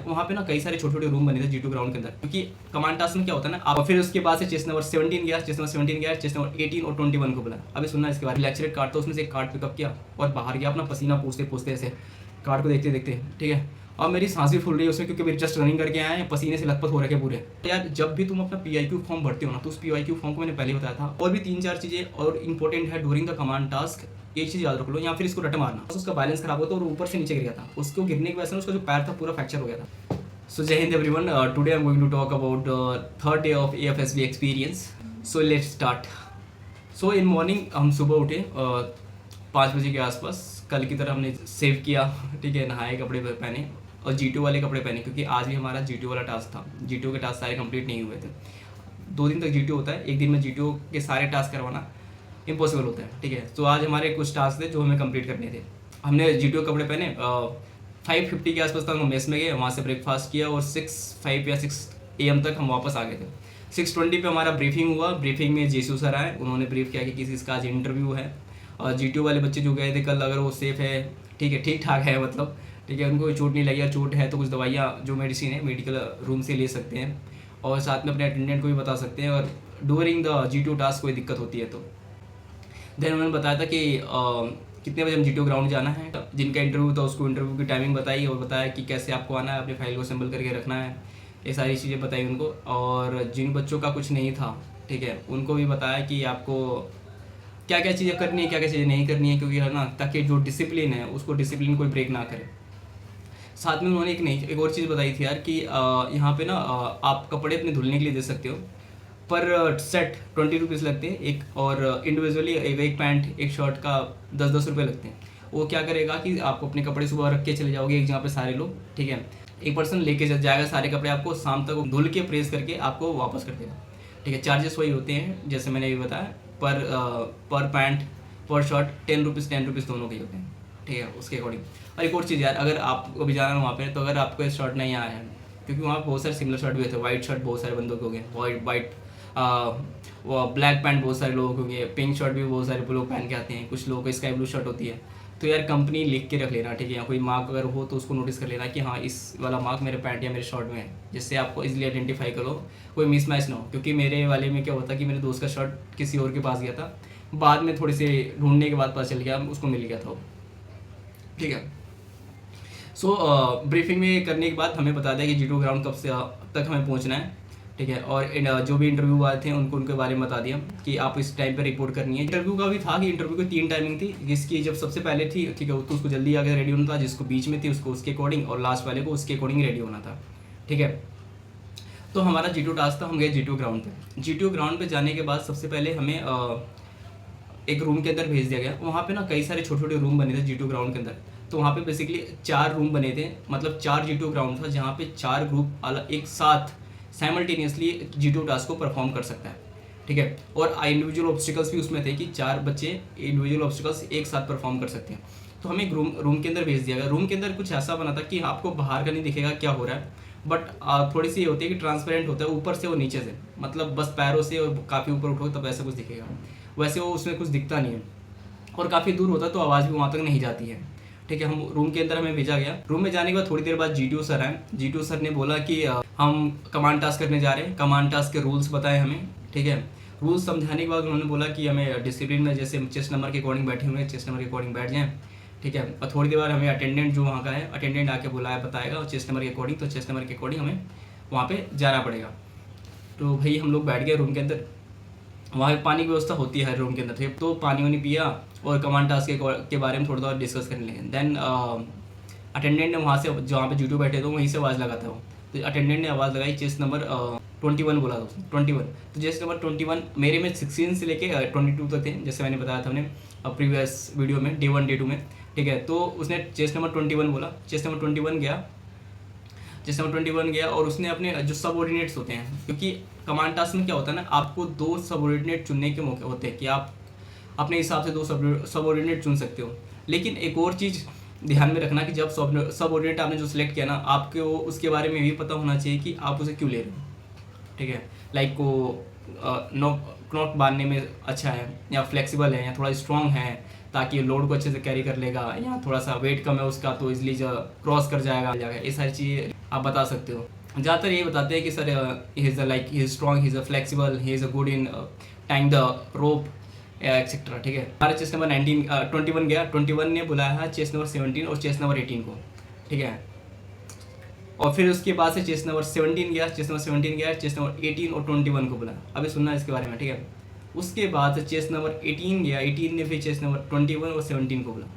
वहाँ पे ना कई सारे छोटे छोटे रूम बने थे G2 ग्राउंड के अंदर, क्योंकि कमांड टास्क में क्या होता है ना, आप फिर उसके बाद से चेस्ट नंबर 17 गया, चेस्ट नंबर 17 गया, चेस्ट नंबर 18 और 21 को बुला। अभी सुनना इसके बाद लेक्चरेट कार्ड था, उसमें से एक कार्ड पिकअप किया और बाहर गया अपना पसीना पूछते पूछते ऐसे कार्ड को देखते देखते, ठीक है। और मेरी सांस भी फूल रही है उसमें, क्योंकि मेरी जस्ट रनिंग करके आए हैं, पसीने से लथपथ हो रखे पूरे। यार जब भी तुम अपना PIQ फॉर्म भरते हो ना, तो उस PIQ फॉर्म को मैंने पहले बताया था, और भी 3-4 चीज़ें और इंपॉर्टेंट है ड्यूरिंग द कमांड टास्क। एक चीज़ याद रख लो, या फिर इसको रट मारना, उसका बैलेंस खराब होता और ऊपर से नीचे गिर गया था, उसको गिरने की वजह से उसका जो पैर था पूरा फ्रैक्चर हो गया था। So Jai Hind everyone, today I am going to talk about third day of AFSB experience. So let's start. So in morning हम सुबह उठे 5 बजे के आसपास, कल की तरह हमने सेव किया, ठीक है, नहाए, कपड़े पहने और G2 वाले कपड़े पहने, क्योंकि आज भी हमारा G2 वाला टास्क था। G2 के टास्क सारे कंप्लीट नहीं हुए थे। 2 दिन तक G2 होता है, एक दिन में G2 के सारे टास्क करवाना इम्पॉसिबल होता है, ठीक है। तो आज हमारे कुछ टास्क थे जो हमें कंप्लीट करने थे। हमने G2 कपड़े पहने, 5:50 के आसपास तक हम मेस में गए, वहाँ से ब्रेकफास्ट किया और 6:05 या 6 AM तक हम वापस आ गए थे। 6:20 पे हमारा ब्रीफिंग हुआ। ब्रीफिंग में जेसू सर आए, उन्होंने ब्रीफ किया कि किसी इसका आज इंटरव्यू है और G2 वाले बच्चे जो गए थे कल, अगर वो सेफ़ है, ठीक है, ठीक ठाक है, मतलब ठीक है, उनको कोई चोट नहीं लगी, या चोट है तो कुछ दवाइयाँ जो मेडिसिन है मेडिकल रूम से ले सकते हैं, और साथ में अपने अटेंडेंट को भी बता सकते हैं, और ड्यूरिंग द G2 टास्क कोई दिक्कत होती है तो। देन उन्होंने बताया था कि कितने बजे हम G2 ग्राउंड जाना है। जिनका इंटरव्यू था उसको इंटरव्यू की टाइमिंग बताई और बताया कि कैसे आपको आना है, अपनी फाइल को असेंबल करके रखना है, ये सारी चीज़ें बताई उनको। और जिन बच्चों का कुछ नहीं था, ठीक है, उनको भी बताया कि आपको क्या क्या चीज़ें करनी है, क्या क्या चीज़ें नहीं करनी है, क्योंकि है ना, ताकि जो डिसिप्लिन है उसको डिसिप्लिन कोई ब्रेक ना करे। साथ में उन्होंने एक और चीज़ बताई थी यार कि यहाँ पे ना आप कपड़े अपने धुलने के लिए दे सकते हो, पर सेट 20 रुपीज़ लगते हैं एक, और इंडिविजुअली एक पैंट एक शर्ट का 10-10 रुपये लगते हैं। वो क्या करेगा कि आपको अपने कपड़े सुबह रख के चले जाओगे एक जगह पे सारे लोग, ठीक है, एक पर्सन लेके जाएगा सारे कपड़े, आपको शाम तक धुल के प्रेस करके आपको वापस कर देगा, ठीक है। चार्जेस वही होते हैं जैसे मैंने अभी बताया, पर पैंट पर शर्ट 10 रुपीज़ दोनों के होते हैं, ठीक है, उसके अकॉर्डिंग। और एक और चीज़ यार, अगर आपको भी जाना है वहाँ पे, तो अगर आपको ये शर्ट नहीं आया है, क्योंकि वहाँ बहुत सारे सिमिलर शर्ट भी थे, वाइट शर्ट बहुत सारे बंदों के हो गए, वाइट वो ब्लैक पैंट बहुत सारे लोगों के होंगे, पिंक शर्ट भी बहुत सारे लोग पहन के आते हैं, कुछ लोगों को स्काई ब्लू शर्ट होती है। तो यार कंपनी लिख के रख लेना, ठीक है, या कोई मार्क अगर हो तो उसको नोटिस कर लेना कि हाँ इस वाला मार्क मेरे पैंट या मेरे शर्ट में है, जिससे आपको इजीली आइडेंटिफाई करो, कोई मिसमैच ना हो। क्योंकि मेरे वाले में क्या होता कि मेरे दोस्त का शर्ट किसी और के पास गया था, बाद में थोड़ी से ढूंढने के बाद पता चल गया, उसको मिल गया था वो, ठीक है। सो ब्रीफिंग में करने के बाद हमें बता दिया कि G2 ग्राउंड कब से तक हमें पहुंचना है, ठीक है, और जो भी इंटरव्यू वाले थे उनको उनके बारे में बता दिया कि आप इस टाइम पे रिपोर्ट करनी है। इंटरव्यू का भी था कि इंटरव्यू की 3 टाइमिंग थी, जिसकी जब सबसे पहले थी, ठीक है, तो उसको जल्दी आकर रेडी होना था, जिसको बीच में थी उसको उसके अकॉर्डिंग, और लास्ट वाले को उसके अकॉर्डिंग रेडी होना था, ठीक है। तो हमारा G2 टास्क था, हम गए G2 ग्राउंड पे। G2 ग्राउंड पे जाने के बाद सबसे पहले हमें एक रूम के अंदर भेज दिया गया। वहाँ पे ना कई सारे छोटे छोटे रूम बने थे G2 ग्राउंड के अंदर। तो वहाँ पे बेसिकली 4 रूम बने थे, मतलब 4 G2 ग्राउंड था, जहाँ पे 4 ग्रुप अलग एक साथ साइमल्टेनियसली G2 टास्क को परफॉर्म कर सकता है, ठीक है। और इंडिविजुअल ऑब्स्टिकल्स भी उसमें थे कि 4 बच्चे इंडिविजुअल ऑब्स्टिकल्स एक साथ परफॉर्म कर सकते हैं। तो हमें रूम के अंदर भेज दिया गया। रूम के अंदर कुछ ऐसा बना था कि आपको बाहर का नहीं दिखेगा क्या हो रहा है, बट थोड़ी सी ये होती है कि ट्रांसपेरेंट होता है ऊपर से और नीचे से, मतलब बस पैरों से और काफ़ी ऊपर उठो तब ऐसा कुछ दिखेगा, वैसे वो उसमें कुछ दिखता नहीं है, और काफ़ी दूर होता है तो आवाज़ भी वहाँ तक नहीं जाती है, ठीक है। हम रूम के अंदर हमें भेजा गया। रूम में जाने के बाद थोड़ी देर बाद G2 सर आए। G2 सर ने बोला कि हम कमांड टास्क करने जा रहे हैं, कमांड टास्क के रूल्स बताए हमें, ठीक है। रूल्स समझाने के बाद उन्होंने बोला कि हमें डिसिप्लिन में जैसे चेस्ट नंबर के अकॉर्डिंग बैठे हुए हैं, चेस्ट नंबर के अकॉर्डिंग बैठ जाएँ, ठीक है। और थोड़ी देर बाद हमें अटेंडेंट जो वहाँ का है, अटेंडेंट आके बुलाया बताएगा और चेस्ट नंबर के अकॉर्डिंग, तो चेस्ट नंबर के अकॉर्डिंग हमें वहाँ पर जाना पड़ेगा। तो भाई हम लोग बैठ गए रूम के अंदर। वहाँ पे पानी की व्यवस्था होती है हर रूम के अंदर, ठीक, तो पानी वानी पिया और कमांड टास्क के बारे में थोड़ा थोड़ा डिस्कस करने लगे। देन अटेंडेंट ने वहाँ से जहाँ पे G2 बैठे थे वहीं से आवाज़ लगाता वो, तो अटेंडेंट ने आवाज़ लगाई, चेस्ट नंबर 21 बोला था उसने, 21। तो चेस्ट नंबर 21 मेरे में 16 से लेके 22 तक थे, जैसे मैंने बताया था हमने प्रीवियस वीडियो में, Day 1 Day 2 में, ठीक है। तो उसने चेस्ट नंबर 21 बोला, चेस्ट नंबर 21 गया, चेस्ट नंबर 21 गया, और उसने अपने जो सबऑर्डिनेट्स होते हैं, क्योंकि कमांड टास्क में क्या होता है ना, आपको 2 सबऑर्डिनेट चुनने के मौके होते हैं कि आप अपने हिसाब से 2 सबऑर्डिनेट चुन सकते हो। लेकिन एक और चीज़ ध्यान में रखना कि जब सबऑर्डिनेट आपने जो सिलेक्ट किया ना, आपको उसके बारे में भी पता होना चाहिए कि आप उसे क्यों ले रहे हो, ठीक है। लाइक को नॉट बांधने में अच्छा है, या फ्लेक्सिबल है, या थोड़ा स्ट्रॉन्ग है ताकि लोड को अच्छे से कैरी कर लेगा, या थोड़ा सा वेट कम है उसका तो इजीली क्रॉस कर जाएगा, ये सारी चीज़ें आप बता सकते हो। ज़्यादातर यही बताते हैं कि sir he is like he is strong, he is flexible, he is a good in tying the rope etcetera. ठीक है, हमारा चेस नंबर 21 गया, 21 ने बुलाया है चेस नंबर 17 और चेस नंबर 18 को। ठीक है, और फिर उसके बाद से चेस नंबर 17 गया, चेस नंबर 17 गया, चेस नंबर 18 और 21 को बुलाया। अभी सुनना है इसके बारे में। ठीक है, उसके बाद से चेस नंबर 18 गया, 18 ने फिर चेस नंबर 21 और 17 को बुला।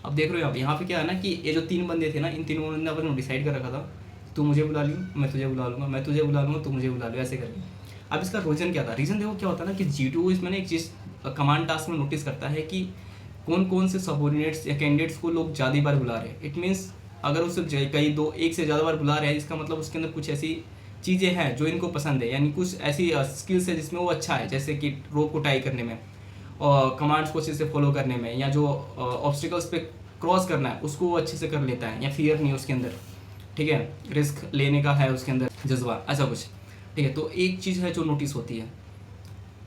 अब देख रहे हो आप यहाँ पे क्या है ना कि ये जो 3 बंदे थे ना, इन तीनों बंदे अपन ने डिसाइड कर रखा था, तू मुझे बुला लियो, मैं तुझे बुला लूँगा, मैं तुझे बुला लूँगा, तू मुझे बुला लियो, ऐसे करके। अब इसका रीज़न क्या था? रीज़न देखो क्या होता है ना कि G2 इसमें ना एक चीज़ कमांड टास्क में नोटिस करता है कि कौन कौन से सबऑर्डिनेट्स या कैंडिडेट्स को लोग ज़्यादा बार बुला रहे हैं। इट मीन्स अगर उसे कई दो एक से ज़्यादा बार बुला रहे हैं, इसका मतलब उसके अंदर कुछ ऐसी चीज़ें हैं जो इनको पसंद है, यानी कुछ ऐसी स्किल्स है जिसमें वो अच्छा है, जैसे कि रोप को टाई करने में और कमांड्स को अच्छे से फॉलो करने में, या जो ऑब्स्टिकल्स पे क्रॉस करना है उसको वो अच्छे से कर लेता है, या फियर नहीं है उसके अंदर। ठीक है, रिस्क लेने का है उसके अंदर जज्बा, ऐसा कुछ। ठीक है, तो एक चीज़ है जो नोटिस होती है।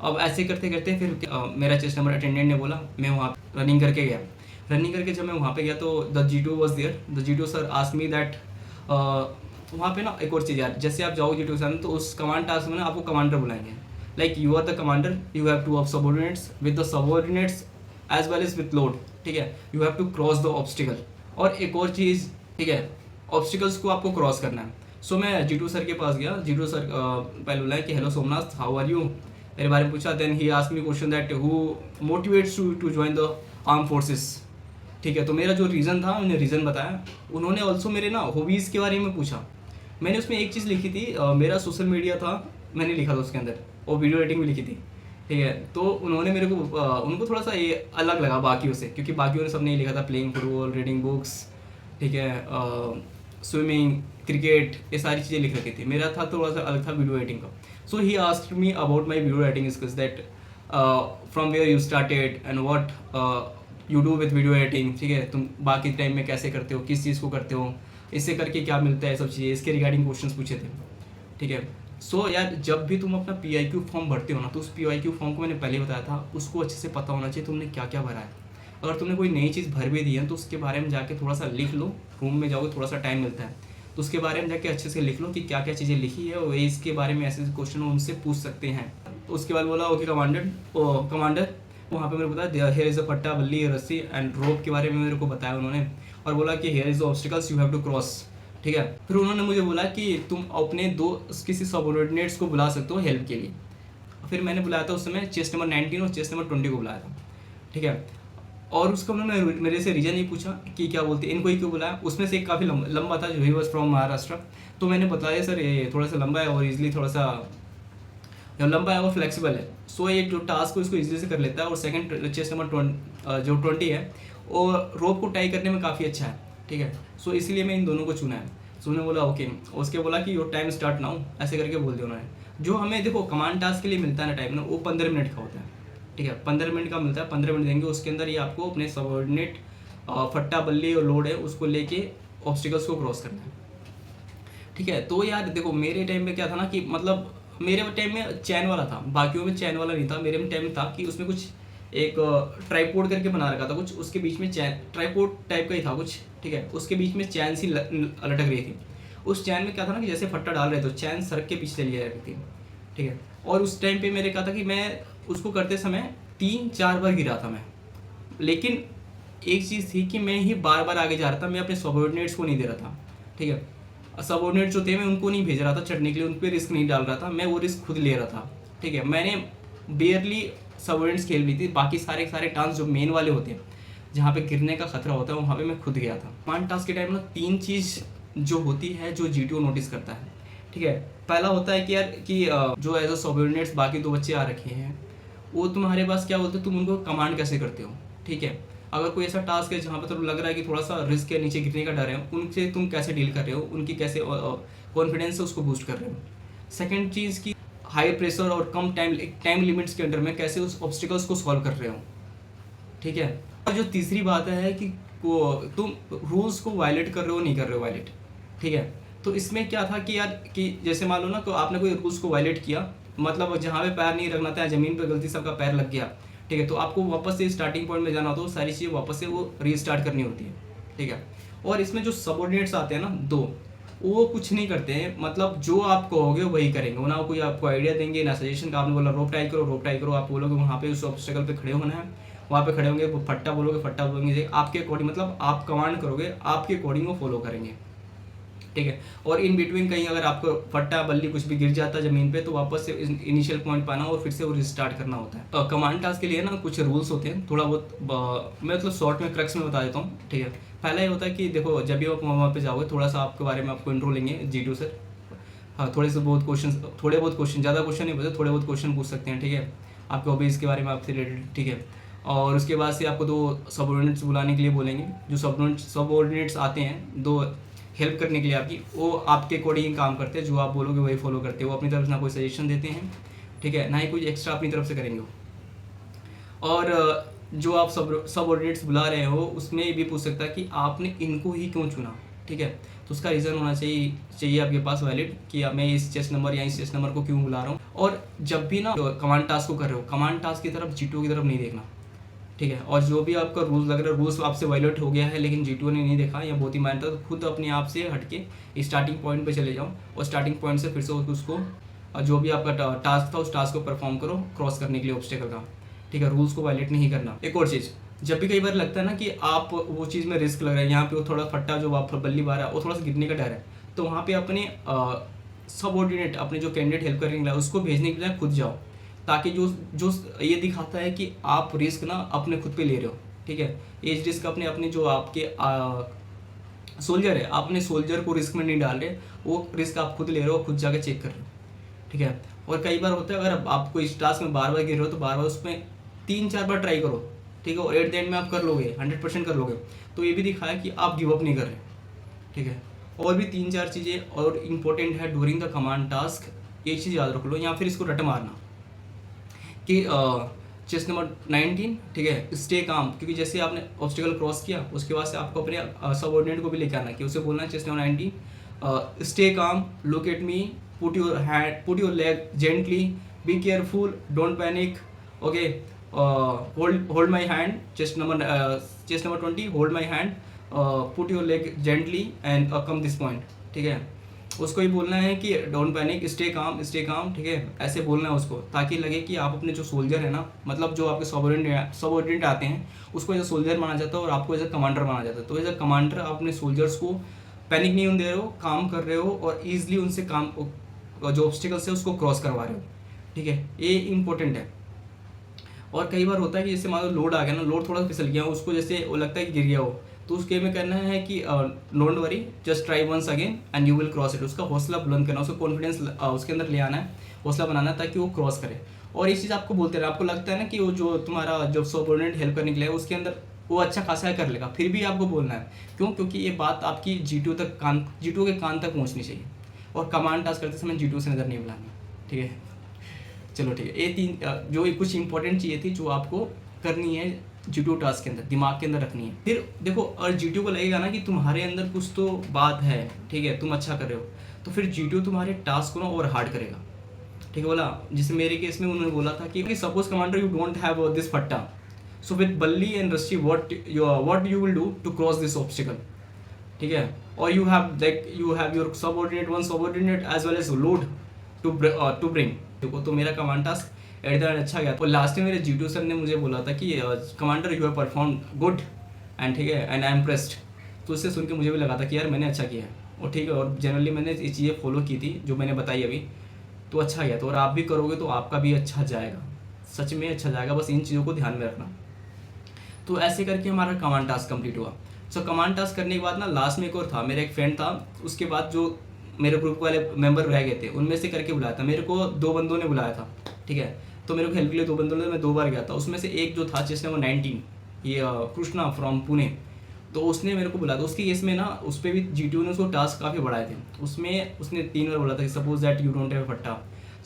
अब ऐसे करते करते फिर मेरा चेस नंबर अटेंडेंट ने बोला, मैं वहाँ रनिंग करके गया। रनिंग करके जब मैं वहाँ पे गया तो the G2 was there. The G2 sir ask me that, वहाँ पे ना एक और चीज़ यार, जैसे आप जाओगे G2 सर तो उस कमांड टास्क में ना आपको कमांडर बुलाएंगे, like you are the commander, you have to of subordinates, with the subordinates as well as with load. ठीक है, you have to cross the obstacle. और एक और चीज़, ठीक है, ऑब्स्टिकल्स को आपको क्रॉस करना है। सो मैं G2 सर के पास गया। G2 सर पहले बोला कि hello Somnath, how are you, मेरे बारे में पूछा। Then he ask me question that who motivates you to join the arm forces. ठीक है, तो मेरा जो रीज़न था उन्हें रीज़न बताया। उन्होंने ऑल्सो मेरे ना हॉबीज़ के बारे में पूछा। मैंने उसमें एक चीज़ लिखी थी, मेरा सोशल मीडिया था, मैंने लिखा था उसके अंदर, और वीडियो एडिटिंग भी लिखी थी। ठीक है, तो उन्होंने मेरे को उनको थोड़ा सा ये अलग लगा बाकियों से, क्योंकि बाकियों ने सबने लिखा था प्लेइंग फुटबॉल, रीडिंग बुक्स, ठीक है, स्विमिंग, क्रिकेट, ये सारी चीज़ें लिख रखी थी। मेरा था थोड़ा सा अलग था वीडियो एडिटिंग का। So he asked me about my video editing skills, that from where you started and what you do with video editing. ठीक है, तुम बाकी टाइम में कैसे करते हो, किस चीज़ को करते हो, इससे करके क्या मिलता है, सब चीज़ें इसके रिगार्डिंग क्वेश्चंस पूछे थे। ठीक है, सो यार जब भी तुम अपना PIQ फॉर्म भरते हो ना, तो उस PIQ फॉर्म को मैंने पहले बताया था, उसको अच्छे से पता होना चाहिए तुमने क्या क्या भरा है। अगर तुमने कोई नई चीज़ भर भी दी है तो उसके बारे में जाके थोड़ा सा लिख लो, रूम में जाओगे थोड़ा सा टाइम मिलता है तो उसके बारे में जाके अच्छे से लिख लो कि क्या क्या चीज़ें लिखी है, और इसके बारे में ऐसे क्वेश्चन उनसे पूछ सकते हैं। तो उसके बाद बोला ओके कमांडर, वहाँ पे मेरे को बताया हेयर इज़ अ पट्टा, बल्ली, रस्सी एंड रोप के बारे में मेरे को बताया उन्होंने, और बोला कि here is the obstacles you have to cross. ठीक है, फिर उन्होंने मुझे बोला कि तुम अपने किसी सबऑर्डिनेट्स को बुला सकते हो हेल्प के लिए। फिर मैंने बुलाया था उस समय चेस नंबर 19 और चेस नंबर 20 को बुलाया था। ठीक है, और उसका उन्होंने मेरे से रीज़न ही पूछा कि क्या बोलते हैं, इनको ही क्यों बुलाया। उसमें से एक काफ़ी लंबा था, जो ही वॉज फ्रॉम महाराष्ट्र। तो मैंने बताया सर ये थोड़ा सा लंबा है और ईजिली थोड़ा सा लंबा है और फ्लेक्सिबल है, सो ये जो टास्क है उसको ईजिली से कर लेता है। और सेकंड चेस नंबर जो 20 है और रोप को टाई करने में काफ़ी अच्छा है। ठीक है, सो इसलिए मैं इन दोनों को चुना है। सो उन्होंने बोला ओके, उसके बोला कि योर टाइम स्टार्ट नाउ, ऐसे करके बोल दिया उन्होंने। जो हमें देखो कमांड टास्क के लिए मिलता है ना टाइम ना, वो 15 मिनट का होता है। ठीक है, 15 मिनट का मिलता है, 15 मिनट देंगे, उसके अंदर ये आपको अपने सबऑर्डिनेट फट्टा, बल्ली और लोड है उसको लेके ऑब्स्टिकल्स को क्रॉस करना है। ठीक है, तो यार देखो मेरे टाइम में क्या था ना कि मतलब मेरे टाइम में चैन वाला था, बाकियों में चैन वाला नहीं था। मेरे टाइम में था कि उसमें कुछ एक ट्राइपोड करके बना रखा था कुछ, उसके बीच में चैन, ट्राइपोड टाइप का ही था कुछ। ठीक है, उसके बीच में चैन सी लटक रही थी। उस चैन में क्या था ना कि जैसे फट्टा डाल रहे तो चैन सड़क के पीछे चली जा रही थी। ठीक है, और उस टाइम पे मेरे कहा था कि मैं उसको करते समय 3-4 बार गिरा था मैं, लेकिन एक चीज़ थी कि मैं ही बार बार आगे जा रहा था, मैं अपने सबऑर्डिनेट्स को नहीं दे रहा था। ठीक है, सबऑर्डिनेट जो थे मैं उनको नहीं भेज रहा था चढ़ने के लिए, उन पर रिस्क नहीं डाल रहा था, मैं वो रिस्क खुद ले रहा था। ठीक है, मैंने बेयरली सबऑर्डिनेट्स खेल ली थी, बाकी सारे टास्क जो मेन वाले होते हैं जहाँ पे गिरने का खतरा होता है वहाँ पे मैं खुद गया था। कमांड टास्क के टाइम ना 3 चीज़ जो होती है जो G2 नोटिस करता है। ठीक है, पहला होता है कि यार कि जो एज अ सबऑर्डिनेट्स बाकी 2 बच्चे आ रखे हैं वो तुम्हारे पास क्या बोलते हैं, तुम उनको कमांड कैसे करते हो। ठीक है, अगर कोई ऐसा टास्क है जहाँ पर तुम्हें लग रहा है कि थोड़ा सा रिस्क के नीचे गिरने का डर है, उनसे तुम कैसे डील कर रहे हो, उनकी कैसे कॉन्फिडेंस है उसको बूस्ट कर रहे हो। सेकंड चीज़ की हाई प्रेशर और कम टाइम लिमिट्स के अंडर में कैसे उस ऑब्स्टिकल्स को सॉल्व कर रहे हो। ठीक है, और जो तीसरी बात है कि तुम रूल्स को वायलेट कर रहे हो नहीं कर रहे हो वायलेट। ठीक है, तो इसमें क्या था कि यार कि जैसे मान लो ना कि आपने कोई रूल्स को वायलेट किया, मतलब जहाँ पे पैर नहीं रखना था ज़मीन पे गलती से आपका पैर लग गया। ठीक है, तो आपको वापस से स्टार्टिंग पॉइंट में जाना होता है, सारी चीज़ें वापस से वो रीस्टार्ट करनी होती है। ठीक है, और इसमें जो सबऑर्डिनेट्स आते हैं ना 2, वो कुछ नहीं करते हैं, मतलब जो आप कहोगे वही करेंगे, वो ना कोई आपको आइडिया देंगे ना सजेशन का। आपने बोला रोप टाई करो, रोप टाई करो, आप बोलोगे वहाँ पे उस ऑब्स्टेकल पे खड़े होना है, वहाँ पे खड़े होंगे, वो फट्टा बोलोगे फट्टा बोलेंगे, आपके अकॉर्डिंग, मतलब आप कमांड करोगे आपके अकॉर्डिंग वो फॉलो करेंगे, ठीक है। और इन बिटवीन कहीं अगर आपको फट्टा बल्ली कुछ भी गिर जाता है ज़मीन पे, तो वापस से इनिशियल पॉइंट पाना और फिर से वो रिस्टार्ट करना होता है। कमांड टास्क के लिए ना कुछ रूल्स होते हैं, थोड़ा बहुत मैं मतलब शॉर्ट में क्रक्स में बता देता हूँ, ठीक है। पहला ये होता है कि देखो जब भी आप वहाँ पे जाओगे, थोड़ा सा आपके बारे में आपको इंट्रो लेंगे G2 सर। हाँ, थोड़े बहुत क्वेश्चन, ज़्यादा क्वेश्चन नहीं पूछते, थोड़े बहुत क्वेश्चन पूछ सकते हैं, ठीक है। आपके हॉबीज़ के बारे में आपसे रिलेटेड, ठीक है। और उसके बाद से आपको 2 सबऑर्डिनेट्स बुलाने के लिए बोलेंगे। जो सबऑर्डिनेट्स आते हैं 2 हेल्प करने के लिए आपकी, वो आपके अकॉर्डिंग काम करते हैं, जो आप बोलोगे वही फॉलो करते हैं। वो अपनी तरफ से ना कोई सजेशन देते हैं, ठीक है, ना ही कोई एक्स्ट्रा अपनी तरफ से करेंगे वो। और जो आप सबऑर्डिनेट्स बुला रहे हो उसमें भी पूछ सकता है कि आपने इनको ही क्यों चुना, ठीक है। तो उसका रीज़न होना चाहिए आपके पास वैलिड, कि मैं इस चेस्ट नंबर या इस चेस्ट नंबर को क्यों बुला रहा हूँ। और जब भी ना कमांड टास्क को कर रहे हो, कमांड टास्क की तरफ G2 की तरफ नहीं देखना, ठीक है। और जो भी आपका रूल लग रहा है, रूल्स आपसे वायलेट हो गया है लेकिन G2 ने नहीं देखा या बहुत ही मानता, तो खुद अपने आप से हटके स्टार्टिंग पॉइंट पे चले जाओ और स्टार्टिंग पॉइंट से फिर से उसको जो भी आपका टास्क था उस टास्क को परफॉर्म करो क्रॉस करने के लिए ऑब्स्टेकल का, ठीक है। रूल्स को वायलेट नहीं करना। एक और चीज़, जब भी कई बार लगता है ना कि आप वो चीज़ में रिस्क लग रहा है, यहाँ पे वो थोड़ा फट्टा जो आप बल्ली बार है वो थोड़ा सा गिरने का डर है, तो वहाँ पे अपने सबऑर्डिनेट, अपने जो कैंडिडेट हेल्प करेंगे उसको भेजने के लिए खुद जाओ, ताकि जो जो ये दिखाता है कि आप रिस्क ना अपने खुद पे ले रहे हो, ठीक है। एज रिस्क अपने जो आपके सोल्जर है, आप अपने सोल्जर को रिस्क में नहीं डाल रहे, वो रिस्क आप खुद ले रहे हो, खुद जाके चेक कर रहे हो, ठीक है। और कई बार होता है अगर आपको इस टास्क में बार बार गिर रहे हो तो बार बार उसमें 3-4 बार ट्राई करो, ठीक है। और एट द एंड में आप कर लोगे, 100% कर लोगे, तो ये भी दिखाया कि आप गिव अप नहीं कर रहे, ठीक है। और भी 3-4 चीज़ें और इम्पोर्टेंट है ड्यूरिंग द कमांड टास्क, एक चीज़ याद रख लो या फिर इसको रट मारना कि चेस्ट नंबर 19, ठीक है, स्टे काम, क्योंकि जैसे आपने ऑब्स्टिकल क्रॉस किया उसके बाद से आपको अपने सबऑर्डिनेट को भी लेकर आना कि उसे बोलना है chest number 19, stay calm, look at me, put your leg gently, be careful, don't panic, okay, hold my hand, chest number 20, hold my hand, put your leg gently and come this point, ठीक है। उसको ही बोलना है कि don't panic, stay calm, ठीक है, ऐसे बोलना है उसको, ताकि लगे कि आप अपने जो सोल्जर है ना, मतलब जो आपके सबऑर्डिनेट आते हैं उसको एज अ सोल्जर माना जाता है और आपको एज अ कमांडर माना जाता है। तो एज अ कमांडर आप अपने सोल्जर्स को पैनिक नहीं होने दे रहे हो, काम कर रहे हो और ईजिली उनसे काम जो ऑब्स्टिकल्स है उसको क्रॉस करवा रहे हो, ठीक है, ये इंपॉर्टेंट है। और कई बार होता है कि जैसे मान लो लोड आ गया ना, लोड थोड़ा फिसल गया, उसको जैसे वो लगता है कि गिर गया हो, तो उसके में करना है कि don't worry, just try once again and you will cross it. उसका हौसला बुलंद करना, उसको कॉन्फिडेंस उसके अंदर ले आना है, हौसला बनाना है ताकि वो क्रॉस करे। और इस चीज़ आपको बोलते रहे, आपको लगता है ना कि वो जो तुम्हारा जो सबऑर्डिनेट हेल्प करने के लिए उसके अंदर वो अच्छा खासा कर लेगा, फिर भी आपको बोलना है, क्यों? क्योंकि ये बात आपकी G2 के कान तक पहुँचनी चाहिए। और कमांड टास्क करते समय G2 से नज़र नहीं बुलानी, ठीक है। चलो ठीक है, ये 3 जो कुछ इंपॉर्टेंट चीज़ें थी जो आपको करनी है G2 टास्क के अंदर, दिमाग के अंदर रखनी है। फिर देखो, और G2 को लगेगा ना कि तुम्हारे अंदर कुछ तो बात है, ठीक है, तुम अच्छा कर रहे हो, तो फिर G2 तुम्हारे टास्क को ना और हार्ड करेगा, ठीक है। बोला जैसे मेरे केस में उन्होंने बोला था कि suppose commander you don't have this फट्टा, सो विद बल्ली एंड रस्सी what you will do to cross this obstacle, ठीक है। और you have your one subordinate as well as load to bring. देखो, तो मेरा command task at the end अच्छा गया। और लास्ट में मेरे G2 सर ने मुझे बोला था कि commander you have perform good and, ठीक है, एंड आई एम इम्प्रेस्ड। तो उससे सुन के मुझे भी लगा था कि यार मैंने अच्छा किया है, और ठीक है, और जनरली मैंने ये चीज़ें फॉलो की थी जो मैंने बताई अभी, तो अच्छा गया। तो और आप भी करोगे तो आपका भी अच्छा जाएगा, सच में अच्छा जाएगा, बस इन चीज़ों को ध्यान में रखना। तो ऐसे करके हमारा कमांड टास्क कंप्लीट हुआ। सो कमांड टास्क करने के बाद ना लास्ट में एक और था, मेरा एक फ्रेंड था, उसके बाद जो मेरे ग्रुप वाले मेंबर रह गए थे उनमें से करके बुलाया था। मेरे को 2 बंदों ने बुलाया था, ठीक है, तो मेरे को हेल्प के लिए 2 बंदों ने, मैं 2 बार गया था। उसमें से एक जो था जिसने वो 19, ये कृष्णा फ्रॉम पुणे, तो उसने मेरे को बुलाया था। उसके केस में ना उस पर भी G2 ने उसको टास्क काफ़ी बढ़ाए थे। उसमें उसने 3 बार बोला था कि suppose that you don't have फट्टा,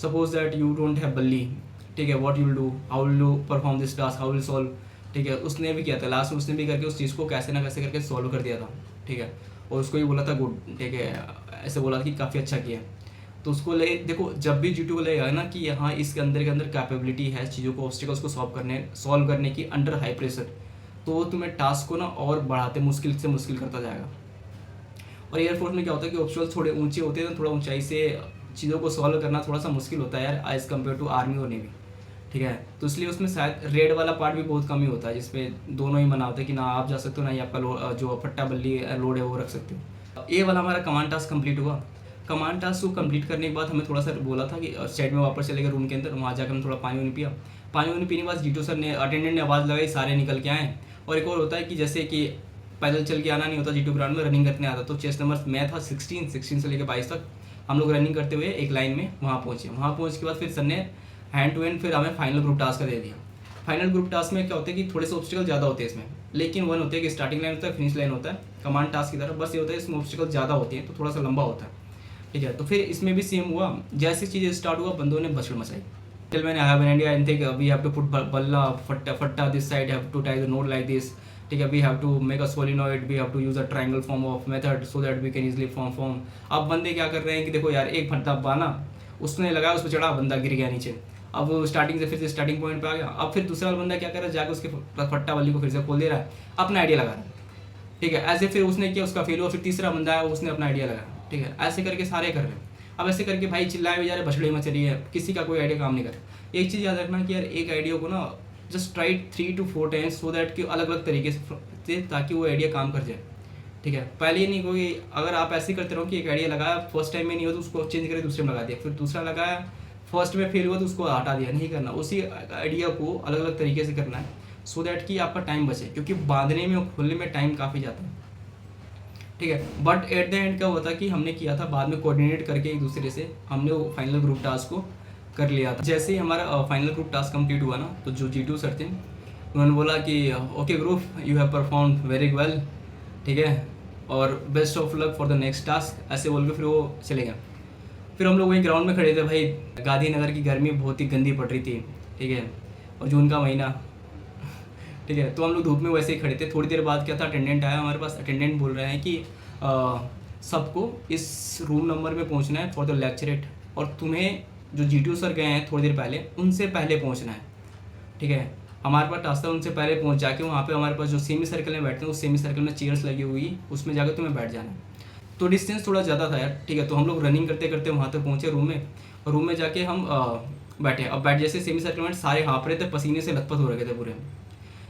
suppose that you don't have बल्ली, ठीक है, what you will do, how will you perform this task, how will solve, ठीक है। उसने भी किया था, लास्ट में उसने भी करके उस चीज़ को कैसे ना कैसे करके सॉल्व कर दिया था, ठीक है। और उसको भी बोला था गुड, ठीक है, ऐसे बोला था कि काफ़ी अच्छा किया। तो उसको ले देखो, जब भी G2 को लगेगा ना कि यहाँ इसके अंदर कैपेबिलिटी है चीज़ों को, ऑब्स्टिकल्स को सॉल्व करने की अंडर हाई प्रेशर, तो तुम्हें टास्क को ना और बढ़ाते मुश्किल से मुश्किल करता जाएगा। और एयरफोर्स में क्या होता है कि ऑब्स्टिकल्स थोड़े ऊंचे होते हैं, तो थोड़ा ऊंचाई से चीज़ों को सॉल्व करना थोड़ा सा मुश्किल होता है यार एज़ कम्पेयर टू आर्मी और नेवी, ठीक है। तो इसलिए उसमें शायद रेड वाला पार्ट भी बहुत कम ही होता है, जिसपे दोनों ही मना होता है कि ना आप जा सकते हो ना ही आपका जो फट्टा बल्ली लोड है वो रख सकते हो। ये वाला हमारा कमांड टास्क कंप्लीट हुआ। कमांड टास्क को कंप्लीट करने के बाद हमें थोड़ा सा बोला था कि साइड में वापस चले गए रूम के अंदर, वहाँ जाकर हम थोड़ा पानी वानी पिया। पानी वानी पीने के बाद जीटू सर ने अटेंडेंट ने आवाज़ लगाई, सारे निकल के आए। और एक और होता है कि जैसे कि पैदल चल के आना नहीं होता जीटू ग्राउंड में, रनिंग करने आता। तो चेस्ट नंबर मैं था 16 से लेकर 22 तक हम लोग रनिंग करते हुए एक लाइन में वहाँ पहुँचे। वहाँ पहुँच के बाद फिर सर ने हैंड टू हैंड फिर हमें फाइनल ग्रुप टास्क का दे दिया। फाइनल ग्रुप टास्क में क्या होता है कि थोड़े से ऑब्स्टिकल ज़्यादा होते हैं इसमें, लेकिन वन होते हैं कि स्टार्टिंग लाइन होता है, फिनिश लाइन होता है कमांड टास्क की तरह। बस ये होता है इसमें ऑब्स्टिकल ज़्यादा होते हैं तो थोड़ा सा लंबा होता है, ठीक है। तो फिर इसमें भी सेम हुआ, जैसे चीज़ें स्टार्ट हुआ बंदों ने भसड़ मचाई। टिल मैंने have an idea and think we have to put बल्ला फट्टा this side, have to tie the knot like this, ठीक है। We have to make a solenoid, we have to use a triangle form of method so that we can easily form. अब बंदे क्या कर रहे हैं कि देखो यार एक फट्टा बाना उसने लगाया, उस पर चढ़ा, बंदा गिर गया नीचे। अब वो स्टार्टिंग से फिर से स्टार्टिंग पॉइंट पे आ गया। अब फिर दूसरा वाला बंदा क्या कर रहा है, जाकर उसके फट्टा वाली को फिर से खोल दे रहा है, अपना आइडिया लगा रहा है, ठीक है। ऐसे फिर उसने किया, उसका फेल हुआ, फिर तीसरा बंदा है उसने अपना आइडिया लगाया, ठीक है। ऐसे करके सारे कर रहे हैं। अब ऐसे करके भाई चिल्लाए हुए जा रहे, भसड़े मच रही है, किसी का कोई आइडिया काम नहीं कर। एक चीज़ याद रखना कि यार एक आइडिया को ना just try 3 to 4 times so that कि अलग अलग तरीके से, ताकि वो आइडिया काम कर जाए, ठीक है। पहले ये नहीं कोई, अगर आप ऐसे करते रहो कि एक आइडिया लगाया फर्स्ट टाइम में नहीं हो तो उसको चेंज करके दूसरे में लगा दिया, फिर दूसरा लगाया फर्स्ट में फेल हुआ तो उसको हटा दिया, नहीं करना। उसी आइडिया को अलग अलग तरीके से करना है सो दैट कि आपका टाइम बचे, क्योंकि बांधने में और खोलने में टाइम काफ़ी जाता है, ठीक है। बट एट द एंड क्या हुआ था कि हमने किया था बाद में कोऑर्डिनेट करके एक दूसरे से हमने वो फाइनल ग्रुप टास्क को कर लिया था। जैसे ही हमारा फाइनल ग्रुप टास्क कंप्लीट हुआ ना, तो जो जीटू सर थे उन्होंने बोला कि okay group, you have perform very well, ठीक है, और best of luck for the next task, ऐसे बोल के फिर वो चले गए। फिर हम लोग वहीं ग्राउंड में खड़े थे भाई, गांधीनगर की गर्मी बहुत ही गंदी पड़ रही थी, ठीक है, और जून का महीना, ठीक है। तो हम लोग धूप में वैसे ही खड़े थे। थोड़ी देर बाद क्या था, अटेंडेंट आया हमारे पास। अटेंडेंट बोल रहे हैं कि सबको इस रूम नंबर में पहुंचना है फॉर द लेक्चरेट, और तुम्हें जो जीटीओ सर गए हैं थोड़ी देर पहले उनसे पहले पहुंचना है, ठीक है। हमारे पास टास्क था उनसे पहले पहुंच जाके वहाँ पे हमारे पास जो सेमी सर्कल में बैठते हैं उस सेमी सर्कल में चेयर्स लगी हुई, उसमें जाकर तुम्हें बैठ जाना है। तो डिस्टेंस थोड़ा ज़्यादा था यार, ठीक है। तो हम लोग रनिंग करते करते वहाँ तक पहुँचे रूम में, और रूम में जाके हम बैठे। अब बैठ जैसे सेमी सर्कल में सारे हाँप रहे थे, पसीने से लथपथ हो रहे थे पूरे,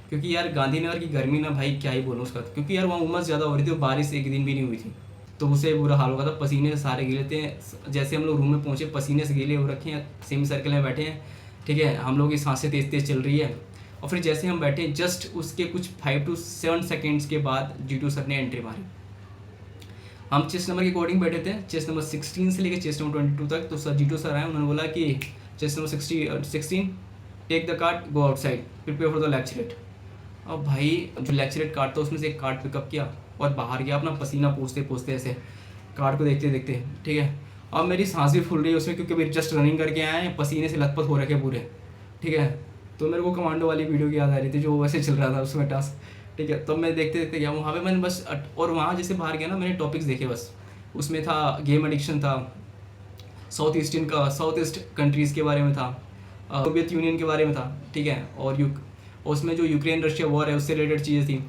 क्योंकि यार गांधीनगर की गर्मी ना भाई क्या ही बोलूँ उसका, क्योंकि यार वहाँ उमस ज़्यादा हो रही थी और बारिश एक दिन भी नहीं हुई थी, तो उससे बुरा हाल होगा था। पसीने से सारे गीले थे। जैसे हम लोग रूम में पहुँचे पसीने से गीले हो रखे हैं, सेमी सर्कल में बैठे हैं, ठीक है। हम लोग की सांसें तेज़ तेज़ चल रही है। और फिर जैसे हम बैठे जस्ट उसके कुछ 5 to 7 सेकेंड्स के बाद जीटू सर ने एंट्री मारी। हम चेस्ट नंबर के अकॉर्डिंग बैठे थे, चेस्ट नंबर 16 से लेकर चेस्ट नंबर 22 तक। तो सर जीटू सर आए, उन्होंने बोला कि chest number 16 take the card, go outside, prepare for the lecturette. अब भाई जो लेक्चरेट कार्ड था उसमें से एक कार्ड पिकअप किया और बाहर गया, अपना पसीना पोंछते पोंछते ऐसे कार्ड को देखते देखते, ठीक है। अब मेरी सांस भी फूल रही है उसमें, क्योंकि मेरी जस्ट रनिंग करके आए हैं, पसीने से लथपथ हो रखे पूरे, ठीक है। तो मेरे को कमांडो वाली वीडियो की याद आ रही थी जो वैसे चल रहा था उसमें टास्क, ठीक है। तो मैं देखते देखते गया वहाँ पे, मैंने बस और वहाँ जैसे बाहर गया ना, मैंने टॉपिक्स देखे बस। उसमें था गेम एडिक्शन था, साउथ ईस्ट कंट्रीज़ के बारे में था, सोवियत यूनियन के बारे में था, ठीक है, और उसमें जो यूक्रेन रशिया वॉर है उससे रिलेटेड चीज़ें थी,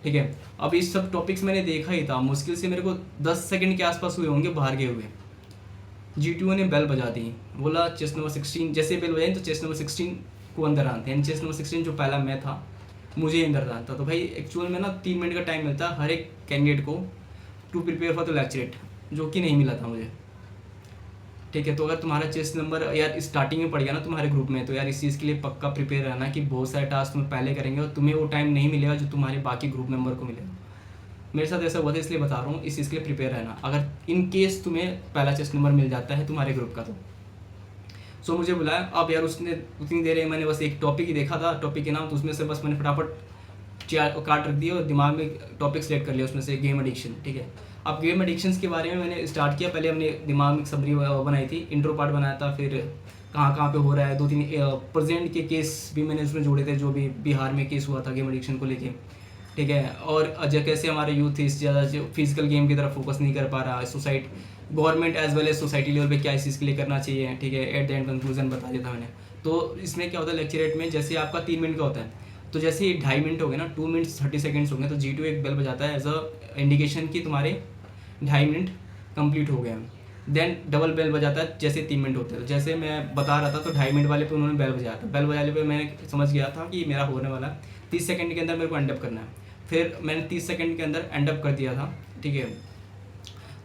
ठीक है। अब इस सब टॉपिक्स मैंने देखा ही था, मुश्किल से मेरे को 10 सेकंड के आसपास हुए होंगे बाहर गए हुए। जीटीओ ने बेल बजा दी, बोला चेस्ट नंबर 16, जैसे बेल बजाई तो चेस्ट नंबर 16 को अंदर आते हैं। चेस्ट नंबर 16 जो पहला मैं था, मुझे अंदर आना था। तो भाई एक्चुअल में ना 3 मिनट का टाइम मिलता है हर एक कैंडिडेट को to prepare for the lecturette, जो कि नहीं मिला था मुझे, ठीक है। तो अगर तुम्हारा चेस्ट नंबर यार स्टार्टिंग में पड़ गया ना तुम्हारे ग्रुप में, तो यार इस चीज़ के लिए पक्का प्रिपेयर रहना कि बहुत सारे टास्क तुम पहले करेंगे और तुम्हें वो टाइम नहीं मिलेगा जो तुम्हारे बाकी ग्रुप मेंबर को मिलेगा। मेरे साथ ऐसा हुआ था, इसलिए बता रहा हूँ, इस चीज़ के लिए प्रिपेयर रहना अगर इन केस तुम्हें पहला चेस्ट नंबर मिल जाता है तुम्हारे ग्रुप का। तो सो मुझे बुलाया। अब यार उसने उतनी देर मैंने बस एक टॉपिक ही देखा था, टॉपिक के नाम, तो उसमें से बस मैंने फटाफट कार्ड रख दिया और दिमाग में टॉपिक सेलेक्ट कर लिया उसमें से गेम एडिक्शन, ठीक है। अब गेम एडिक्शंस के बारे में मैंने स्टार्ट किया। पहले हमने दिमाग में समरी बनाई थी, इंट्रो पार्ट बनाया था, फिर कहाँ कहाँ पे हो रहा है, 2-3 प्रेजेंट के केस भी मैंने उसमें जोड़े थे, जो भी बिहार में केस हुआ था गेम एडिक्शन को लेके, ठीक है। और कैसे हमारे यूथ इस ज़्यादा फिजिकल गेम की तरफ फोकस नहीं कर पा रहा, government as well as society level पे क्या इस चीज़ के लिए करना चाहिए, ठीक है। एट द एंड कंक्लूजन बता दिया था मैंने। तो इसमें क्या होता है लेक्चरेट में, जैसे आपका 3 मिनट का होता है, तो जैसे ही 2.5 मिनट हो गए ना, 2 मिनट्स 30 सेकेंड्स हो गए, तो जीटीओ एक बेल बजाता है एज अ इंडिकेशन कि तुम्हारे 2.5 मिनट कंप्लीट हो गए हैं। देन डबल बेल बजाता है जैसे 3 मिनट होते हैं। जैसे मैं बता रहा था तो 2.5 मिनट वाले पे उन्होंने बेल बजाया था। बेल बजाने पे मैंने समझ गया था कि मेरा होने वाला है, 30 सेकंड के अंदर मेरे को एंड अप करना है। फिर मैंने 30 सेकंड के अंदर एंड अप कर दिया था, ठीक है।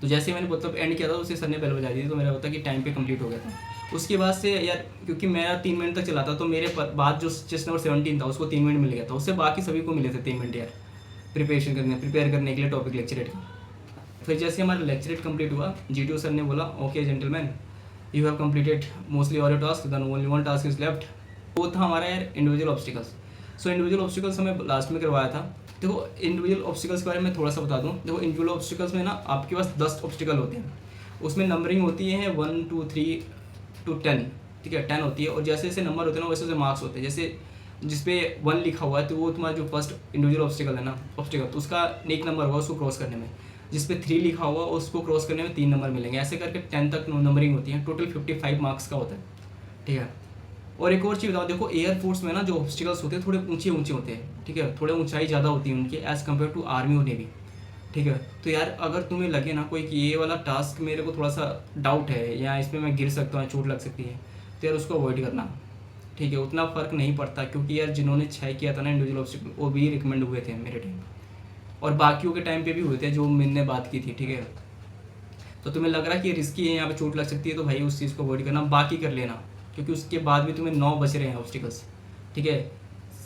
तो जैसे मैंने मतलब एंड किया था उसे सर ने बेल बजा दी थी, तो मेरा होता कि टाइम पे कंप्लीट हो गया था। उसके बाद से यार क्योंकि मेरा 3 मिनट तक चला था, तो मेरे बाद जो चेस्ट नंबर 17 था उसको 3 मिनट मिल गया था, उससे बाकी सभी को मिले थे 3 मिनट यार प्रिपेयर करने के लिए टॉपिक लेक्चरेट का। फिर जैसे हमारा लेक्चरेट कंप्लीट हुआ, जीटीओ सर ने बोला okay gentleman, you have completed mostly all your task, then only one task is left. वो था हमारा यार individual obstacles. So individual obstacles हमें लास्ट में करवाया था। देखो इंडिविजुअल ऑब्स्टिकल्स के बारे में थोड़ा सा बता दूं। देखो इंडिविजुअल ऑब्स्टिकल्स में ना आपके पास 10 ऑब्स्टिकल होते हैं, उसमें नंबरिंग होती है 1 2 3 to 10, ठीक है 10 होती है। और जैसे जैसे नंबर होते हैं ना वैसे वैसे मार्क्स होते हैं। जैसे जिसपे 1 लिखा हुआ है तो वो तुम्हारा जो फर्स्ट इंडिविजुअल ऑब्स्टिकल है ना ऑब्स्टिकल, तो उसका एक नंबर होगा उसको क्रॉस करने में। जिसपे 3 लिखा हुआ उसको क्रॉस करने में 3 नंबर मिलेंगे। ऐसे करके 10 तक नंबरिंग होती है। टोटल 55 मार्क्स का होता है, ठीक है। और एक और चीज़ बताओ, देखो एयरफोर्स में ना जो ऑब्स्टिकल्स होते हैं थोड़े ऊंचे ऊंचे होते हैं, ठीक है, थोड़े ऊंचाई ज़्यादा होती है उनकी एज़ कम्पेयर टू आर्मी और नेवी, ठीक है। तो यार अगर तुम्हें लगे ना कोई कि ये वाला टास्क मेरे को थोड़ा सा डाउट है या इसमें मैं गिर सकता हूँ, चोट लग सकती है, तो यार उसको अवॉइड करना, ठीक है। उतना फ़र्क नहीं पड़ता क्योंकि यार जिन्होंने 6 किया था ना इंडिविजुअल ऑब्स्टिकल वो भी रिकमेंड हुए थे मेरे टाइम, और बाकियों के टाइम पे भी हुए थे जो मैंने बात की थी, ठीक है। तो तुम्हें लग रहा है कि रिस्की है यहाँ पे चोट लग सकती है, तो भाई उस चीज़ को अवॉइड करना, बाकी कर लेना, क्योंकि उसके बाद भी तुम्हें 9 बच रहे हैं ऑब्स्टिकल्स, ठीक है।